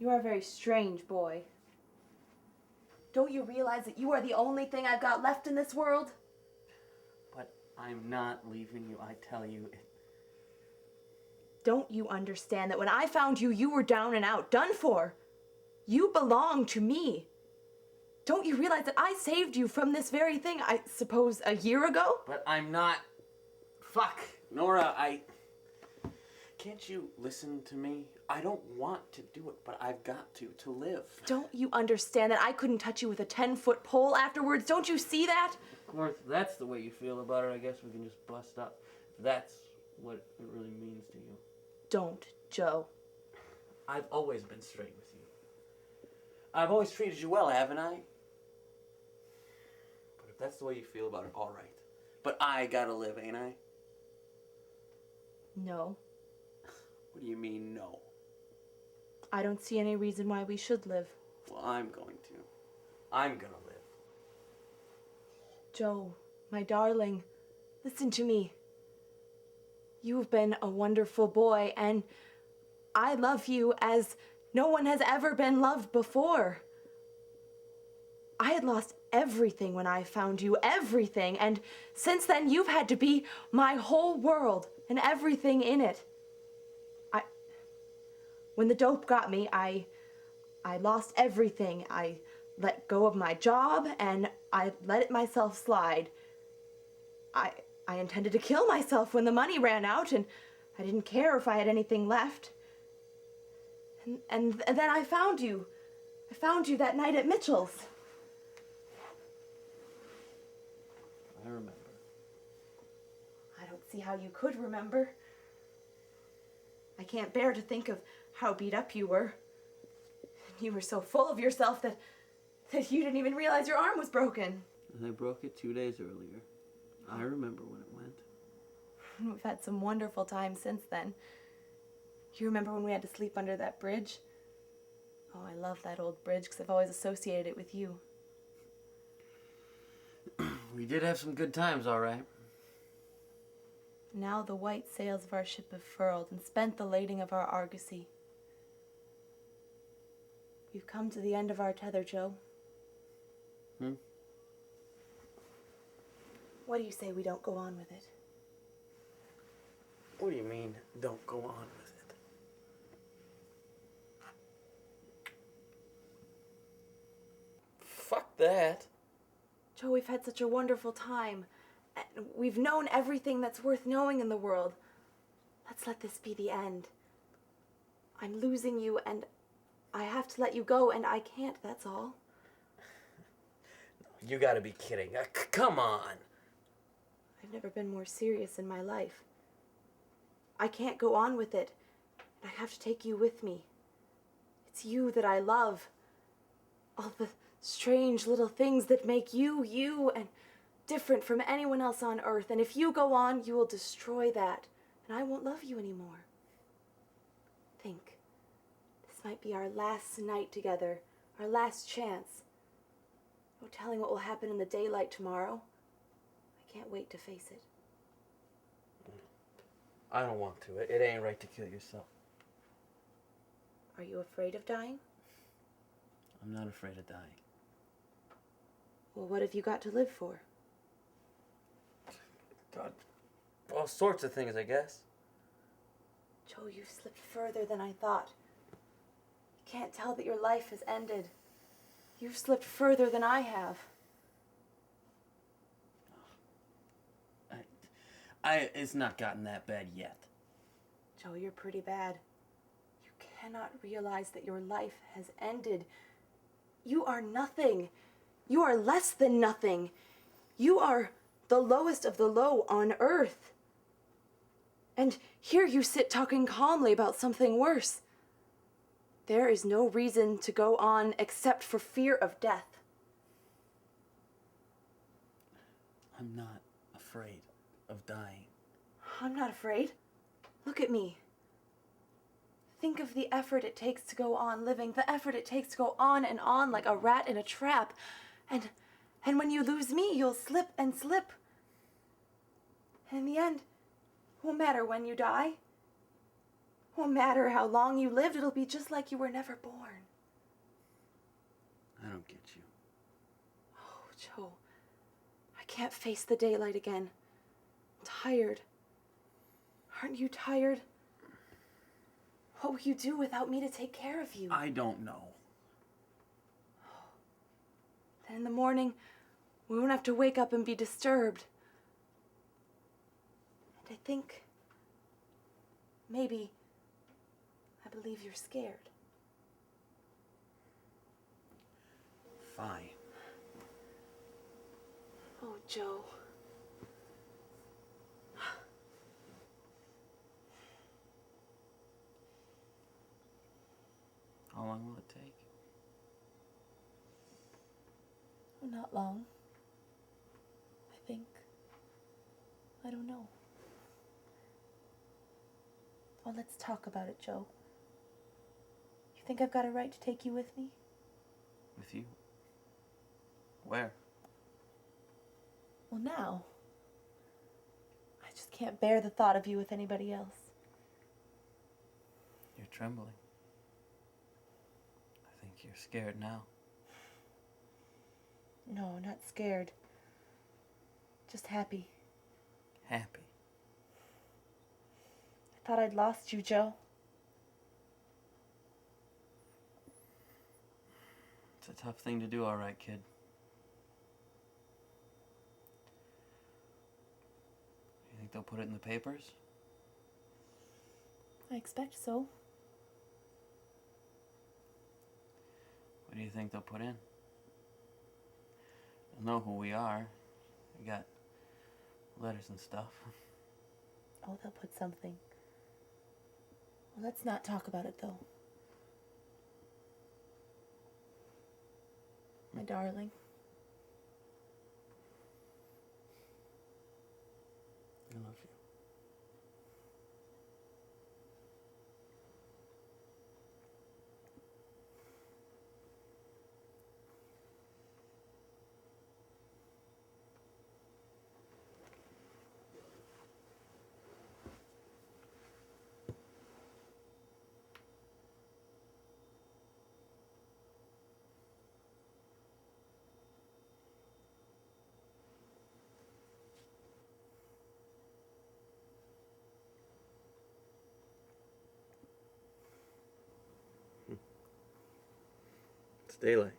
You are a very strange boy. Don't you realize that you are the only thing I've got left in this world? But I'm not leaving you, I tell you. Don't you understand that when I found you, you were down and out, done for? You belong to me. Don't you realize that I saved you from this very thing, I suppose, a year ago? But I'm not... Fuck! Nora, Can't you listen to me? I don't want to do it, but I've got to live. Don't you understand that I couldn't touch you with a 10-foot pole afterwards? Don't you see that? Of course, if that's the way you feel about it, I guess we can just bust up. If that's what it really means to you. Don't, Joe. I've always been straight with you. I've always treated you well, haven't I? But if that's the way you feel about it, all right. But I gotta live, ain't I? No. What do you mean, no? I don't see any reason why we should live. Well, I'm going to. I'm gonna live. Joe, my darling, listen to me. You've been a wonderful boy, and I love you as no one has ever been loved before. I had lost everything when I found you, everything, and since then you've had to be my whole world and everything in it. When the dope got me, I lost everything. I let go of my job, and I let it myself slide. I intended to kill myself when the money ran out, and I didn't care if I had anything left. And then I found you. I found you that night at Mitchell's. I remember. I don't see how you could remember. I can't bear to think of how beat up you were. You were so full of yourself that you didn't even realize your arm was broken. And I broke it 2 days earlier. I remember when it went. We've had some wonderful times since then. You remember when we had to sleep under that bridge? Oh, I love that old bridge because I've always associated it with you. We did have some good times, all right. Now the white sails of our ship have furled and spent the lading of our argosy. We've come to the end of our tether, Joe. What do you say we don't go on with it? What do you mean, don't go on with it? Fuck that. Joe, we've had such a wonderful time. And we've known everything that's worth knowing in the world. Let's let this be the end. I'm losing you, and I have to let you go, and I can't, that's all. You gotta be kidding. Come on. I've never been more serious in my life. I can't go on with it, and I have to take you with me. It's you that I love. All the strange little things that make you, you, and different from anyone else on earth. And if you go on, you will destroy that, and I won't love you anymore. Think. This might be our last night together, our last chance. No telling what will happen in the daylight tomorrow. I can't wait to face it. I don't want to. It ain't right to kill yourself. Are you afraid of dying? I'm not afraid of dying. Well, what have you got to live for? God, all sorts of things, I guess. Joe, you've slipped further than I thought. You can't tell that your life has ended. You've slipped further than I have. It's not gotten that bad yet. Joe, you're pretty bad. You cannot realize that your life has ended. You are nothing. You are less than nothing. You are the lowest of the low on earth. And here you sit talking calmly about something worse. There is no reason to go on except for fear of death. I'm not afraid of dying. I'm not afraid. Look at me. Think of the effort it takes to go on living, the effort it takes to go on and on like a rat in a trap. And when you lose me, you'll slip and slip. And in the end, it won't matter when you die. Won't matter how long you lived, it'll be just like you were never born. I don't get you. Oh, Joe, I can't face the daylight again. I'm tired. Aren't you tired? What will you do without me to take care of you? I don't know. Then in the morning, we won't have to wake up and be disturbed. And I think, maybe, I believe you're scared. Fine. Oh, Joe. How long will it take? Oh, not long. I think. I don't know. Well, let's talk about it, Joe. You think I've got a right to take you with me? With you? Where? Well, now. I just can't bear the thought of you with anybody else. You're trembling. I think you're scared now. No, not scared. Just happy. Happy. I thought I'd lost you, Joe. It's a tough thing to do, all right, kid. You think they'll put it in the papers? I expect so. What do you think they'll put in? They'll know who we are. We got letters and stuff. Oh, they'll put something. Well, let's not talk about it, though. My darling. I love you. It's daylight.